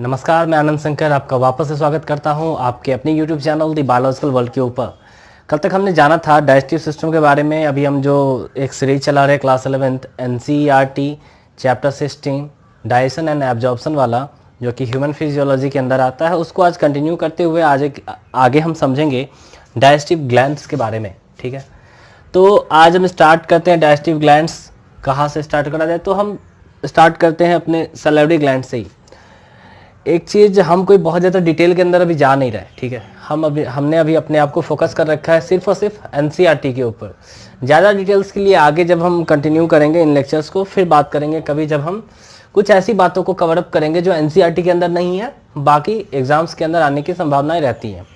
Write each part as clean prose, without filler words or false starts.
नमस्कार, मैं आनंद शंकर आपका वापस से स्वागत करता हूं आपके अपने YouTube channel the biological world के ऊपर। कल तक हमने जाना था डाइजेस्टिव सिस्टम के बारे में। अभी हम जो एक सीरीज चला रहे class 11th NCERT chapter 16 digestion and absorption वाला, जो कि ह्यूमन फिजियोलॉजी के अंदर आता है, उसको आज कंटिन्यू करते हुए आगे हम समझेंगे डाइजेस्टिव ग्लैंड्स के बारे में। ठीक है, तो आज हम स्टार्ट करते हैं डाइजेस्टिव ग्लैंड्स। कहाँ से स्टार्ट करा जाए, तो हम स्टार्ट करते हैं अपने सैलिवरी ग्लैंड से ही। एक चीज़, हम कोई बहुत ज़्यादा डिटेल के अंदर अभी जा नहीं रहे। ठीक है, हमने अभी अपने आप को फोकस कर रखा है सिर्फ और सिर्फ NCERT के ऊपर। ज़्यादा डिटेल्स के लिए आगे जब हम कंटिन्यू करेंगे इन लेक्चर्स को, फिर बात करेंगे कभी जब हम कुछ ऐसी बातों को कवर अप करेंगे जो NCERT के अंदर नहीं है, बाकी एग्जाम्स के अंदर आने की संभावनाएं रहती हैं।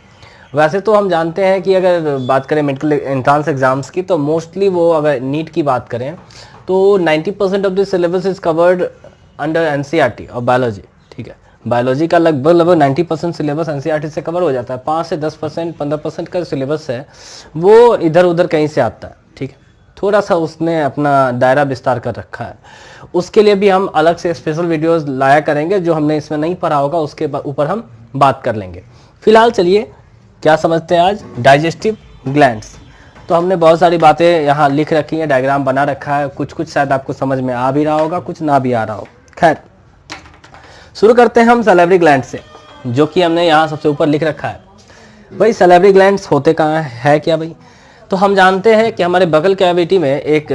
वैसे तो हम जानते हैं कि अगर बात करें मेडिकल एंट्रांस एग्जाम्स की, तो मोस्टली वो अगर नीट की बात करें तो 90% of the syllabus is covered under NCERT और बायोलॉजी। ठीक है, बायोलॉजी का लगभग 90% सिलेबस NCERT से कवर हो जाता है। 5 से 10% 15% का सिलेबस है वो इधर उधर कहीं से आता है। ठीक है, थोड़ा सा उसने अपना दायरा विस्तार कर रखा है। उसके लिए भी हम अलग से स्पेशल वीडियोस लाया करेंगे, जो हमने इसमें नहीं पढ़ा होगा उसके ऊपर हम बात कर लेंगे। फिलहाल चलिए क्या समझते हैं आज डाइजेस्टिव ग्लैंड्स। तो हमने बहुत सारी बातें यहाँ लिख रखी हैं, डायग्राम बना रखा है। कुछ शायद आपको समझ में आ भी रहा होगा, कुछ ना भी आ रहा हो। खैर, शुरू करते हैं हम सैलिवरी ग्लैंड से, जो कि हमने यहाँ सबसे ऊपर लिख रखा है। भाई सैलिवरी ग्लैंड्स होते कहाँ है क्या भाई? तो हम जानते हैं कि हमारे बगल कैविटी में एक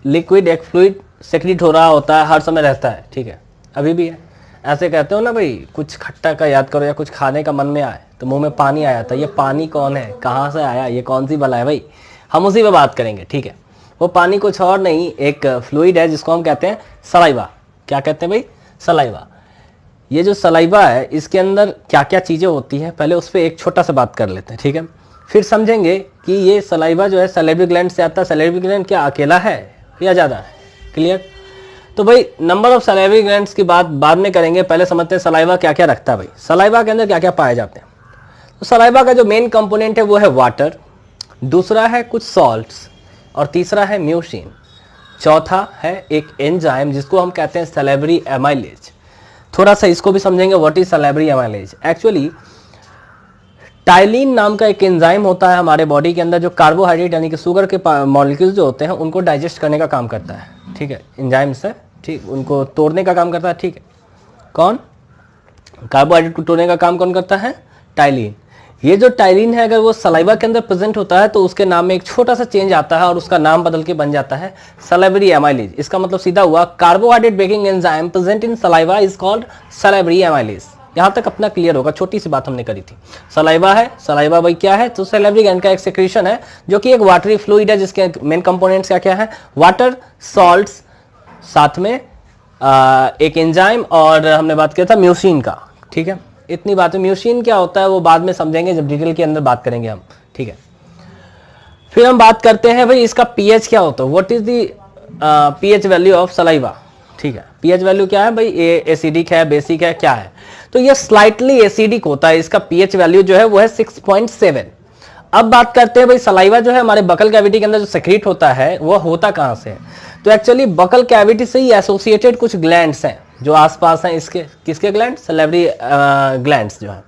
लिक्विड, एक फ्लूइड सेक्रेट हो रहा होता है, हर समय रहता है। ठीक है, अभी भी है। ऐसे कहते हो ना भाई, कुछ खट्टा का याद करो या कुछ खाने का मन में आए तो मुंह में पानी आया था। ये पानी कौन है, कहाँ से आया, ये कौन सी बला है भाई? हम उसी पे बात करेंगे। ठीक है, वो पानी कुछ और नहीं, एक फ्लूइड है जिसको हम कहते हैं सलाइवा। क्या कहते हैं भाई? सलाइवा। ये जो सलाइवा है, इसके अंदर क्या क्या चीज़ें होती हैं, पहले उस पर एक छोटा सा बात कर लेते हैं। ठीक है, फिर समझेंगे कि ये सलाइवा जो है सैलिवरी ग्लैंड से आता है। सैलिवरी ग्लैंड क्या अकेला है या ज़्यादा है? क्लियर? तो भाई नंबर ऑफ सैलिवरी ग्लैंड्स की बात बाद में करेंगे, पहले समझते हैं सलाइवा क्या क्या रखता है। भाई सलाइवा के अंदर क्या क्या पाए जाते हैं? तो सलाइवा का जो मेन कंपोनेंट है वो है वाटर, दूसरा है कुछ सॉल्ट्स, और तीसरा है म्यूसिन, चौथा है एक एंजाइम जिसको हम कहते हैं सैलिवरी एमाइलेज। थोड़ा सा इसको भी समझेंगे, what is salivary amylase. Actually ptyalin नाम का एक एंजाइम होता है हमारे बॉडी के अंदर, जो कार्बोहाइड्रेट यानी कि शुगर के मॉलिक्यूल्स जो होते हैं उनको डाइजेस्ट करने का काम करता है। ठीक है, एंजाइम से, ठीक, उनको तोड़ने का काम करता है। ठीक है, कौन? कार्बोहाइड्रेट को तोड़ने का काम कौन करता है? टाइलिन। ये जो टाइलिन है, अगर वो सलाइवा के अंदर प्रेजेंट होता है तो उसके नाम में एक छोटा सा चेंज आता है और उसका नाम बदल के बन जाता है सैलिवरी एमाइलेज। इसका मतलब सीधा हुआ, carbohydrate breaking enzyme present in saliva is called salivary amylase. यहां तक अपना क्लियर होगा, छोटी सी बात हमने करी थी। सलाइवा है, सलाइवा भाई क्या है? तो सैलिवरी ग्लैंड का एक सेक्रेशन है जो कि एक वाटरी फ्लूइड है, जिसके मेन कंपोनेंट्स क्या क्या है? वाटर, सॉल्ट्स, साथ में एक एंजाइम, और हमने बात किया था म्यूसिन का। ठीक है, इतनी बात है। म्यूसिन क्या होता है वो बाद में समझेंगे जब डिटेल के अंदर बात करेंगे हम। ठीक है, फिर हम बात करते हैं भाई इसका पीएच क्या होता है, what is the pH value of saliva. ठीक है, पीएच वैल्यू क्या है भाई? ये एसिडिक है, बेसिक है, क्या है? तो ये स्लाइटली एसिडिक होता है। इसका पीएच वैल्यू जो है वो है 6.7। अब बात करते हैं भाई सलाइवा जो है हमारे बकल कैविटी के अंदर जो सेक्रेट होता है वो होता कहां से है? तो एक्चुअली बकल कैविटी से ही एसोसिएटेड कुछ ग्लैंड्स हैं जो आसपास हैं इसके। किसके ग्लैंड? सैलिवरी ग्लैंड्स जो है,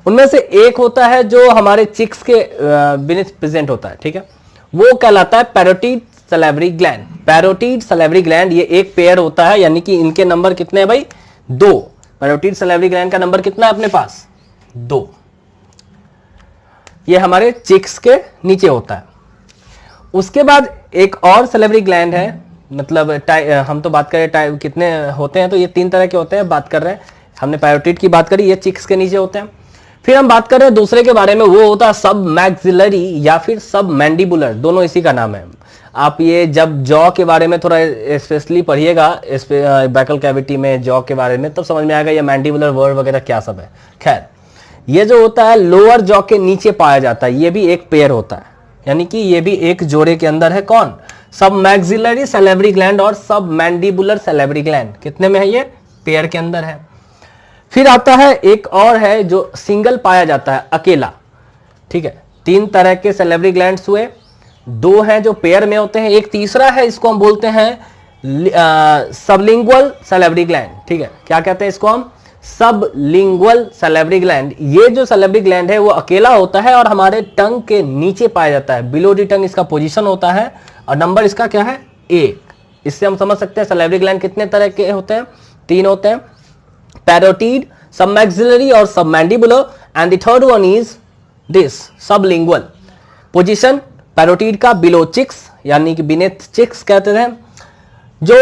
उनमें से एक होता है जो हमारे चिक्स के बीच प्रेजेंट होता है। ठीक है, वो कहलाता है parotid salivary gland. Parotid salivary gland ये एक पेयर होता है, यानी कि इनके नंबर कितने हैं भाई? 2। पैरोटिड सैलिवरी ग्लैंड का नंबर कितना है अपने पास? 2। ये हमारे चिक्स के नीचे होता है। उसके बाद एक और सैलिवरी ग्लैंड है, मतलब हम तो बात करें कितने होते हैं, तो ये 3 तरह के होते हैं। बात कर रहे हैं हमने पैरोटिड की बात करी, ये चिक्स के नीचे होते हैं। फिर हम बात कर रहे हैं दूसरे के बारे में, वो होता है सब मैक्सिलरी या फिर सब मैंडिबुलर, दोनों इसी का नाम है। आप ये जब जॉ के बारे में थोड़ा स्पेशली पढ़िएगा, इस पे बैकल कैविटी में जॉ के बारे में, तब समझ में आएगा ये मैंडिबुलर वर्ड वगैरह क्या सब है। खैर, ये जो होता है लोअर जॉ के नीचे पाया जाता है, ये भी एक पेयर होता है, यानी कि ये भी एक जोड़े के अंदर है। कौन? सब मैक्सिलरी सैलिवरी ग्लैंड और सब मैंडिबुलर सैलिवरी ग्लैंड। कितने में है? ये पेयर के अंदर है। फिर आता है एक और है जो सिंगल पाया जाता है, अकेला। ठीक है, 3 तरह के सैलिवरी ग्लैंड्स हुए, 2 हैं जो पेयर में होते हैं, एक तीसरा है, इसको हम बोलते हैं सबलिंगुअल सैलिवरी ग्लैंड। ठीक है, क्या कहते हैं इसको हम? Sublingual salivary gland. ये जो सैलिवरी ग्लैंड है वो अकेला होता है और हमारे टंग के नीचे पाया जाता है, बिलो दी टंग इसका पोजीशन होता है और नंबर इसका क्या है 1। इससे हम समझ सकते हैं सैलिवरी ग्लैंड कितने तरह के होते हैं, 3 होते हैं, पैरोटिड, सबमैक्सिलरी और submandibular, and the third one is this sublingual. Position parotid का बिलो चिक्स यानी कि बिनेथ चिक्स कहते हैं। जो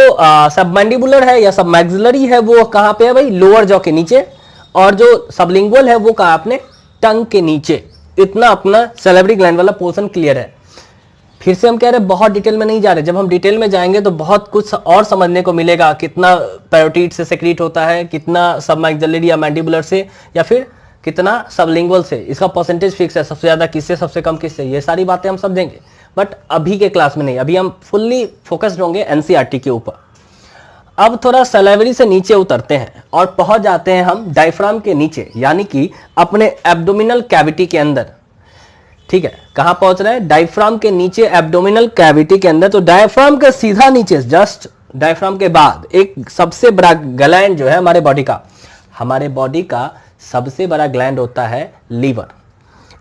सबमैंडिबुलर है या सबमैक्सिलरी है वो कहां पे है भाई, लोअर जॉ के नीचे, और जो सबलिंगुअल है वो कहां अपने टंग के नीचे। इतना अपना सैलिवरी ग्लैंड वाला पोर्शन क्लियर है। फिर से हम कह रहे हैं बहुत डिटेल में नहीं जा रहे, जब हम डिटेल में जाएंगे तो बहुत कुछ और समझने को मिलेगा, कितना पैरोटिड से सेक्रीट होता है, कितना सबमैक्सिलरी या मैंडिबुलर से, या फिर कितना सबलिंगुअल से, इसका परसेंटेज फिक्स है, सबसे ज्यादा किससे, सबसे कम किससे, ये सारी बातें हम समझेंगे। बट अभी के क्लास में नहीं, अभी हम फुल्ली फोकस्ड होंगे एनसीईआरटी के ऊपर। अब थोड़ा सैलिवरी से नीचे उतरते हैं और पहुंच जाते हैं हम डायफ्राम के नीचे, यानी कि अपने एब्डोमिनल कैविटी के अंदर। ठीक है, कहां पहुंच रहे हैं, डायफ्राम के नीचे, एब्डोमिनल कैविटी के अंदर। तो डायफ्राम के सीधा नीचे, जस्ट डायफ्राम के बाद एक सबसे बड़ा ग्लैंड जो है हमारे बॉडी का सबसे बड़ा ग्लैंड होता है लीवर।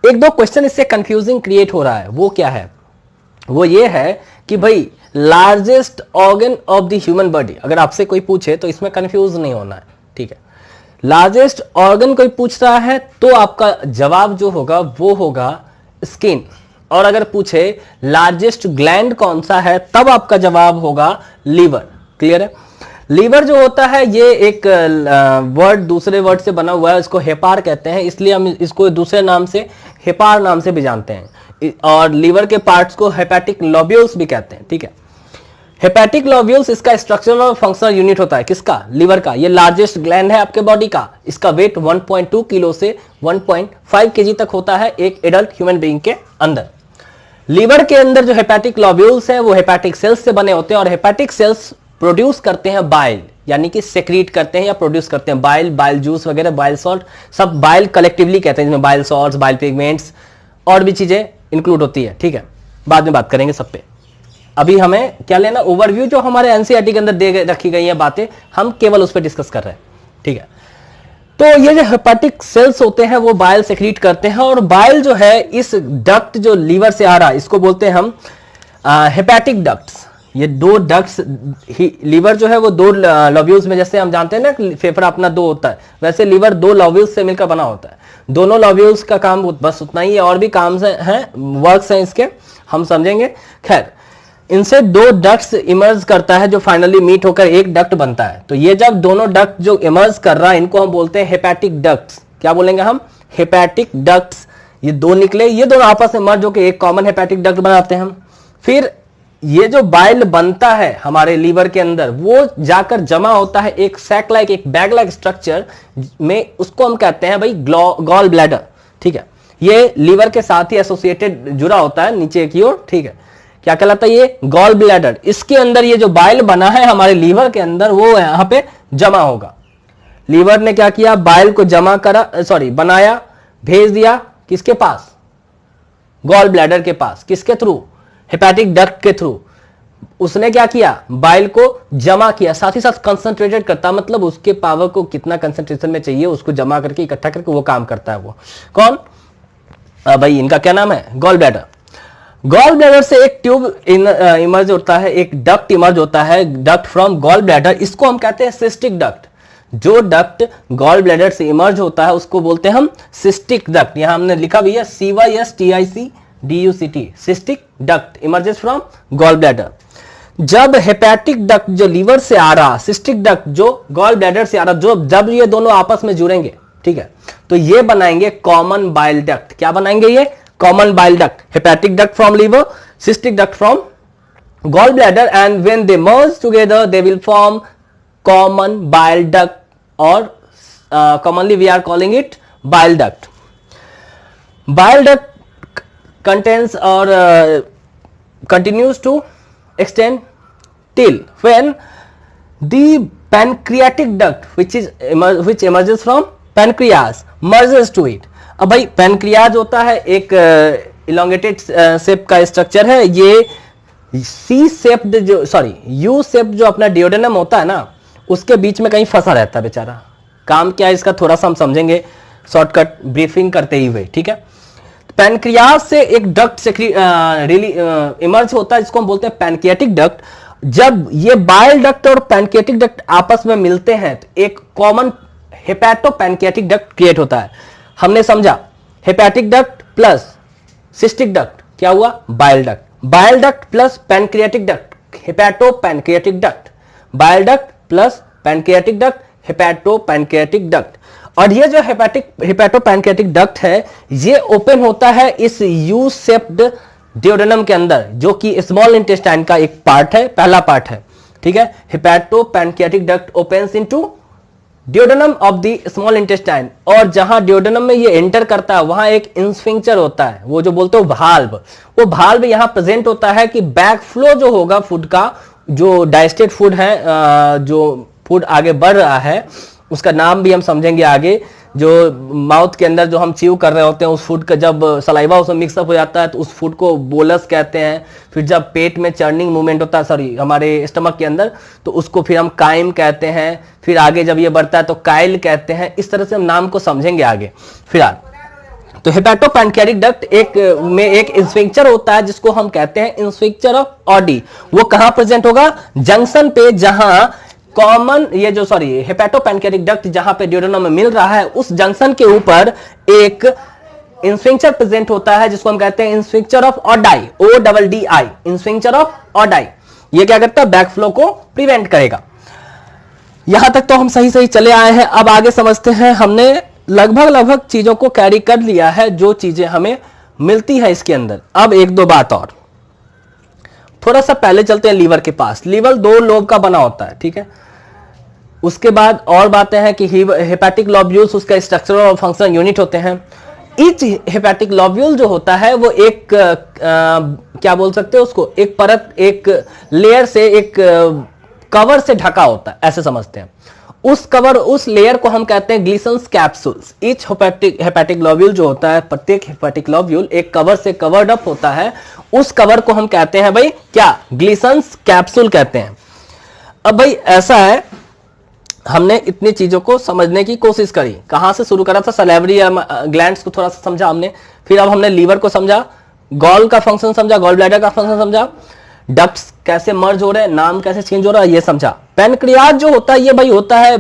एक दो क्वेश्चन इससे कंफ्यूजिंग क्रिएट हो रहा है, वो क्या है, वो ये है कि भाई largest organ of the human body, अगर आपसे कोई पूछे तो इसमें कंफ्यूज नहीं होना है। ठीक है, लार्जेस्ट ऑर्गन कोई पूछ रहा है तो आपका जवाब जो होगा वो होगा स्किन, और अगर पूछे लार्जेस्ट ग्लैंड कौन सा है तब आपका जवाब होगा लीवर। क्लियर है, लीवर जो होता है ये एक वर्ड दूसरे वर्ड से बना हुआ है, इसको हेपार कहते हैं, इसलिए हम इसको दूसरे नाम से हेपार नाम से भी जानते हैं, और लीवर के पार्ट्स को हेपेटिक लोब्यूल्स भी कहते हैं। ठीक है, हेपेटिक लोब्यूल्स इसका स्ट्रक्चरल और फंक्शनल यूनिट होता है, किसका, लीवर का। ये लार्जेस्ट ग्लैंड है आपके बॉडी का, इसका वेट 1.2 किलो से 1.5 केजी तक होता है एक एडल्ट ह्यूमन बीइंग के अंदर। लीवर के अंदर जो हेपेटिक लोब्यूल्स है वो हेपेटिक सेल्स से बने होते हैं, और हेपेटिक सेल्स प्रोड्यूस करते हैं बाइल, यानी कि सेक्रीट करते हैं या प्रोड्यूस करते हैं बाइल, बाइल जूस वगैरह, बाइल सॉल्ट, सब बाइल कलेक्टिवली कहते हैं, जिसमें बाइल सॉल्ट्स, बाइल पिगमेंट्स और भी चीजें इंक्लूड होती है। ठीक है, बाद में बात करेंगे सब पे। अभी हमें क्या लेना, ओवरव्यू जो हमारे एनसीईआरटी के अंदर दे रखी गई है बातें, हम केवल उस पर डिस्कस कर रहे हैं। ठीक है, तो ये जो हेपेटिक सेल्स होते हैं वो बाइल सेक्रीट करते हैं, और बाइल जो है इस डक्ट जो लीवर से आ रहा है इसको बोलते हैं हम हेपेटिक डक्ट्स। ये दो डक्ट्स, लीवर जो है वो दो लोब्यूल्स में, जैसे हम जानते हैं ना फेफड़ा अपना दो होता है, वैसे लीवर दो लोब्यूल्स से मिलकर बना होता है। दोनों लोब्यूल्स का काम बस उतना ही है, और भी काम हैं, वर्क्स हैं इसके, हम समझेंगे। खैर, इनसे दो डक्ट्स इमर्ज करता है जो फाइनली मीट होकर एक डक्ट बनता है। तो ये जब दोनों डक्ट जो इमर्ज कर रहा है इनको हम बोलते हैं हेपेटिक डक्ट्स। क्या बोलेंगे हम, हेपेटिक डक्ट्स। ये दो निकले, ये दोनों आपस में मर्ज होकर एक कॉमन हेपेटिक डक्ट बनाते हैं हम। फिर ये जो बाइल बनता है हमारे लीवर के अंदर वो जाकर जमा होता है एक सैक लाइक, एक बैग लाइक स्ट्रक्चर में, उसको हम कहते हैं भाई गॉल ब्लैडर। ठीक है, ये लीवर के साथ ही एसोसिएटेड जुड़ा होता है नीचे की ओर। ठीक है, क्या कहलाता है ये, गॉल ब्लैडर। इसके अंदर ये जो बाइल बना है हमारे लीवर के अंदर वो यहां पे जमा होगा। लीवर ने क्या किया, बाइल को जमा करा, बनाया, भेज दिया किसके पास, गॉल ब्लैडर के पास। किसके थ्रू, हेपेटिक डक्ट के थ्रू। उसने क्या किया, बाइल को जमा किया, साथ ही साथ कंसंट्रेटेड करता, मतलब उसके पावर को कितना कंसंट्रेशन में चाहिए उसको जमा करके इकट्ठा करके वो काम करता है। वो कौन, भाई इनका क्या नाम है, गॉल ब्लैडर। गॉल ब्लैडर से एक ट्यूब इमर्ज होता है, एक डक्ट इमर्ज होता है, डक्ट फ्रॉम गॉल ब्लैडर। इसको हम कहते हैं सिस्टिक डक्ट। जो डक्ट गॉल ब्लैडर से इमर्ज होता है उसको बोलते हैं हम सिस्टिक डक्ट। यहां हमने लिखा भी है CYSTICDUCT, cystic duct emerges from gall bladder. जब हेपेटिक डक्ट जो लीवर से आ रहा, सिस्टिक डक्ट जो गॉल ब्लैडर से आ रहा, जब ये दोनों आपस में जुड़ेंगे, ठीक है, तो ये बनाएंगे कॉमन बाइल डक्ट। क्या बनाएंगे ये, common bile duct. Hepatic duct from liver, cystic duct from gall bladder, and when they merge together they will form common bile duct, और commonly we are calling it bile duct. Bile duct contains or continues to extend till when the pancreatic duct which emerges from pancreas merges to it. अब भाई pancreas होता है एक elongated shape का structure है, ये U shape जो अपना डिओडेनम होता है ना उसके बीच में कहीं फंसा रहता है बेचारा, काम क्या है इसका थोड़ा सा हम समझेंगे शॉर्टकट ब्रीफिंग करते ही हुए, ठीक है। पैनक्रियाज से एक डक्ट इमर्ज होता है जिसको हम बोलते हैं पैनक्रियाटिक डक्ट। जब ये बाइल डक्ट और पैनक्रियाटिक डक्ट आपस में मिलते हैं तो एक common hepato pancreatic duct create होता है। हमने समझा hepatic duct plus cystic duct क्या हुआ, bile duct. Bile duct plus pancreatic duct hepato pancreatic duct. Bile duct plus pancreatic duct hepato pancreatic duct. और ये जो हेपेटो पैनक्रियाटिक डक्ट है ये ओपन होता है इस यू शेप्ड डियोडेनम के अंदर, जो कि स्मॉल इंटेस्टाइन का एक पार्ट है, पहला पार्ट है, ठीक है। Hepato pancreatic duct opens into duodenum of the small intestine. और जहां डियोडेनम में ये एंटर करता है वहां एक इंस्फिंक्टर होता है, वो जो बोलते हो भाल्व, वो भाल्व यहां प्रेजेंट होता है कि बैक फ्लो जो होगा फूड का, जो डाइजेस्टेड फूड है, जो फूड आगे बढ़ रहा है उसका नाम भी हम समझेंगे आगे। जो माउथ के अंदर जो हम च्यू कर रहे होते हैं उस फूड का जब सलाइवा उसमें मिक्सअप हो जाता है तो उस फूड को बोलस कहते हैं। फिर जब पेट में चर्निंग मूवमेंट होता है, सॉरी हमारे स्टमक के अंदर, तो उसको फिर हम काइम कहते हैं। फिर आगे जब ये बढ़ता है तो काइल कहते हैं। इस तरह से हम नाम को समझेंगे आगे फिलहाल। तो हेपेटो पैनक्रियाटिक डक्ट एक इंस्फिंक्टर होता है जिसको हम कहते हैं इंस्फिंक्टर ऑफ ऑडी। वो कहां प्रेजेंट होगा, जंक्शन पे, जहां कॉमन ये जो हेपेटो पैनक्रियाटिक डक्ट जहां पे डियोडेनम में मिल रहा है उस जंक्शन के ऊपर एक इंस्फिंक्टर प्रेजेंट होता है जिसको हम कहते हैं sphincter of Oddi, ODDI, sphincter of Oddi. ये क्या करता है, बैक फ्लो को प्रिवेंट करेगा। यहां तक तो हम सही सही चले आए हैं। अब आगे समझते हैं। हमने लगभग चीजों को कैरी कर लिया है जो चीजें हमें मिलती है इसके अंदर। अब एक दो बात और, थोड़ा सा पहले चलते हैं लीवर के पास। लीवर 2 लोब का बना होता है, ठीक है। उसके बाद और बातें हैं कि हेपेटिक लॉब्यूल्स उसका स्ट्रक्चरल और फंक्शनल यूनिट होते हैं। ईच हेपेटिक लॉब्यूल जो होता है वो एक क्या बोल सकते हैं उसको, एक परत, एक लेयर से, एक कवर से ढका होता है, ऐसे समझते हैं। उस कवर, उस लेयर को हम कहते हैं Glisson's capsules. Each hepatic lobule जो होता है, प्रत्येक हेपेटिक लॉब्यूल एक कवर से कवर्ड अप होता है। उस कवर को हम कहते हैं भाई क्या, ग्लिसन्स कैप्सूल कहते हैं। अब भाई ऐसा है, हमने इतनी चीजों को समझने की कोशिश करी। कहां से शुरू करा था, सलेवरी ग्लैंड्स को थोड़ा सा समझा हमने, फिर अब हमने लीवर को समझा, गॉल का फंक्शन समझा, गॉल ब्लैडर का फंक्शन समझा, डक्ट्स कैसे मर्ज हो रहे हैं, नाम कैसे चेंज हो रहा है ये समझा। पैनक्रियाज जो होता है ये भाई होता है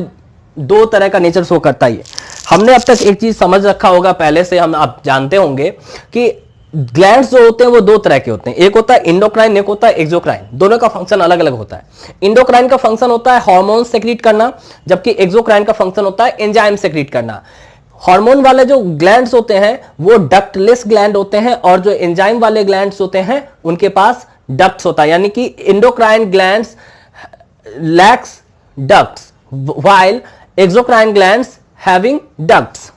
2 तरह का नेचर शो करता है। हमने अब तक एक चीज समझ रखा होगा पहले से, हम आप जानते होंगे कि ग्लैंड्स जो होते हैं वो 2 तरह के होते हैं, एक होता है इंडोक्राइन, एक होता है एक्सोक्राइन। दोनों का फंक्शन अलग अलग होता है। इंडोक्राइन का फंक्शन होता है हार्मोन सेक्रीट करना, जबकि एक्सोक्राइन का फंक्शन होता है एंजाइम सेक्रीट करना। हार्मोन वाले जो ग्लैंड्स होते हैं वो डक्टलेस ग्लैंड होते हैं, और जो एंजाइम वाले ग्लैंड्स होते हैं उनके पास डक्ट्स होता है। यानी कि endocrine glands lakhs ducts while exocrine glands having ducts,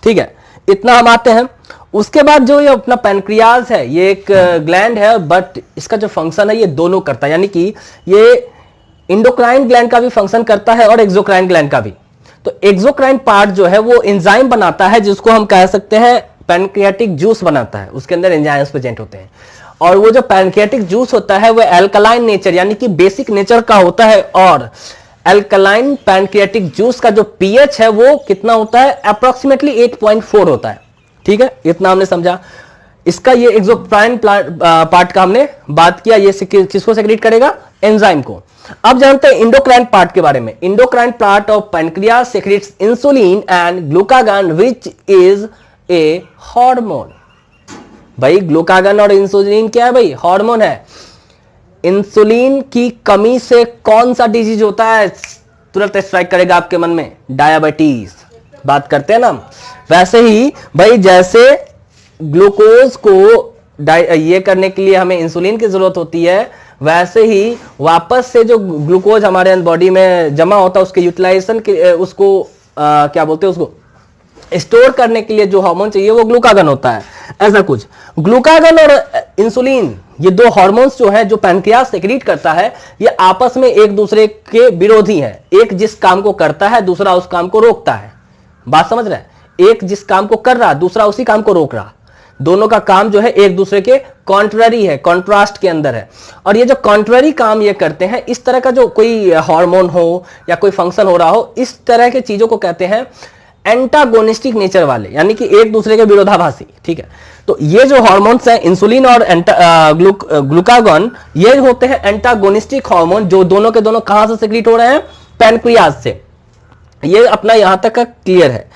ठीक है। इतना हम आते हैं। उसके बाद जो ये अपना पैनक्रियाज है ये एक ग्लैंड है, बट इसका जो फंक्शन है ये दोनों करता है। यानी कि ये इंडोक्राइन ग्लैंड का भी फंक्शन करता है और एक्सोक्राइन ग्लैंड का भी। तो एक्सोक्राइन पार्ट जो है वो एंजाइम बनाता है, जिसको हम कह सकते हैं पैनक्रियाटिक जूस बनाता है, उसके अंदर एंजाइम्स प्रेजेंट होते हैं। और वो जो पैनक्रियाटिक जूस होता है वो एल्कलाइन नेचर यानी कि बेसिक नेचर का होता है। और एल्कलाइन पैनक्रियाटिक जूस का जो पीएच है वो कितना होता है, अप्रोक्सीमेटली 8.4 होता है, ठीक है। इतना हमने समझा। इसका ये एक्सोक्राइन पार्ट का हमने बात किया, ये किसको सेक्रेट करेगा, एंजाइम को। अब जानते हैं इंडोक्राइन पार्ट के बारे में। Endocrine part of pancreas secrets insulin and glucagon which is a hormone. भाई ग्लूकागन और इंसुलिन क्या है भाई, हार्मोन है। इंसुलिन की कमी से कौन सा डिजीज होता है, तुरंत स्ट्राइक करेगा आपके मन में, डायबिटीज। बात करते हैं ना। वैसे ही भाई जैसे ग्लूकोज को ये करने के लिए हमें इंसुलिन की जरूरत होती है, वैसे ही वापस से जो ग्लूकोज हमारे बॉडी में जमा होता है उसके यूटिलाइजेशन के, उसको क्या बोलते हैं, उसको स्टोर करने के लिए जो हार्मोन चाहिए वो ग्लूकागन होता है। ऐसा कुछ ग्लूकागन और इंसुलिन ये 2 हार्मोन्स जो है, जो पैनक्रियाज सेक्रीट करता है, ये आपस में एक दूसरे के विरोधी हैं। एक जिस काम को करता है दूसरा उस काम को रोकता है। बात समझ रहे हैं, एक जिस काम को कर रहा दूसरा उसी काम को रोक रहा। दोनों का काम जो है एक दूसरे के कॉन्ट्ररी है, कॉन्ट्रास्ट के अंदर है। और ये जो कॉन्ट्ररी काम ये करते हैं, इस तरह का जो कोई हार्मोन हो या कोई फंक्शन हो रहा हो, इस तरह के चीजों को कहते हैं एंटागोनिस्टिक नेचर वाले, यानी कि एक दूसरे के विरोधाभासी। ठीक है, तो ये जो हार्मोन्स हैं इंसुलिन और ग्लूकागॉन, ये होते हैं एंटागोनिस्टिक हार्मोन, जो दोनों के दोनों कहां से सिक्रीट हो रहे हैं, पैनक्रियाज से। ये अपना यहां तक का क्लियर है।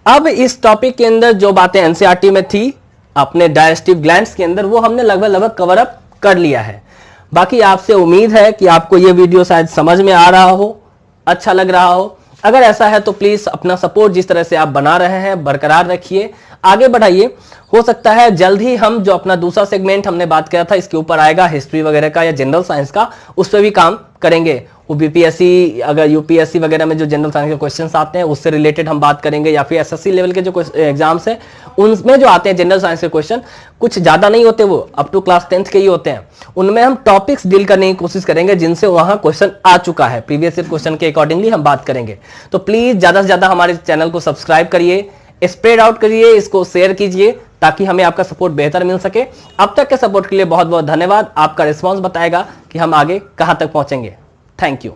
अब इस टॉपिक के अंदर जो बातें एनसीईआरटी में थी अपने डाइजेस्टिव ग्लैंड्स के अंदर, वो हमने लगभग कवर अप कर लिया है। बाकी आपसे उम्मीद है कि आपको ये वीडियो शायद समझ में आ रहा हो, अच्छा लग रहा हो। अगर ऐसा है तो प्लीज अपना सपोर्ट जिस तरह से आप बना रहे हैं बरकरार रखिए, आगे बढ़ाइए। हो सकता है जल्द ही हम जो अपना दूसरा सेगमेंट हमने बात किया था इसके ऊपर आएगा, हिस्ट्री वगैरह का या जनरल साइंस का, उस पर भी काम करेंगे। वो बीपीएससी अगर यूपीएससी वगैरह में जो जनरल साइंस के क्वेश्चंस आते हैं उससे रिलेटेड हम बात करेंगे, या फिर एसएससी लेवल के जो एग्जाम्स हैं उनमें जो आते हैं जनरल साइंस के क्वेश्चन, कुछ ज्यादा नहीं होते, वो अप टू क्लास 10th के ही होते हैं। उनमें हम टॉपिक्स डील करने की कोशिश करेंगे जिनसे वहां क्वेश्चन आ चुका है, प्रीवियस ईयर क्वेश्चन के अकॉर्डिंगली हम बात करेंगे। तो प्लीज ज्यादा से ज्यादा हमारे चैनल को सब्सक्राइब करिए, स्प्रेड आउट करिए, इसको शेयर कीजिए, ताकि हमें आपका सपोर्ट बेहतर मिल सके। अब तक के सपोर्ट के लिए बहुत बहुत धन्यवाद। आपका रिस्पांस बताएगा कि हम आगे कहां तक पहुंचेंगे। Thank you.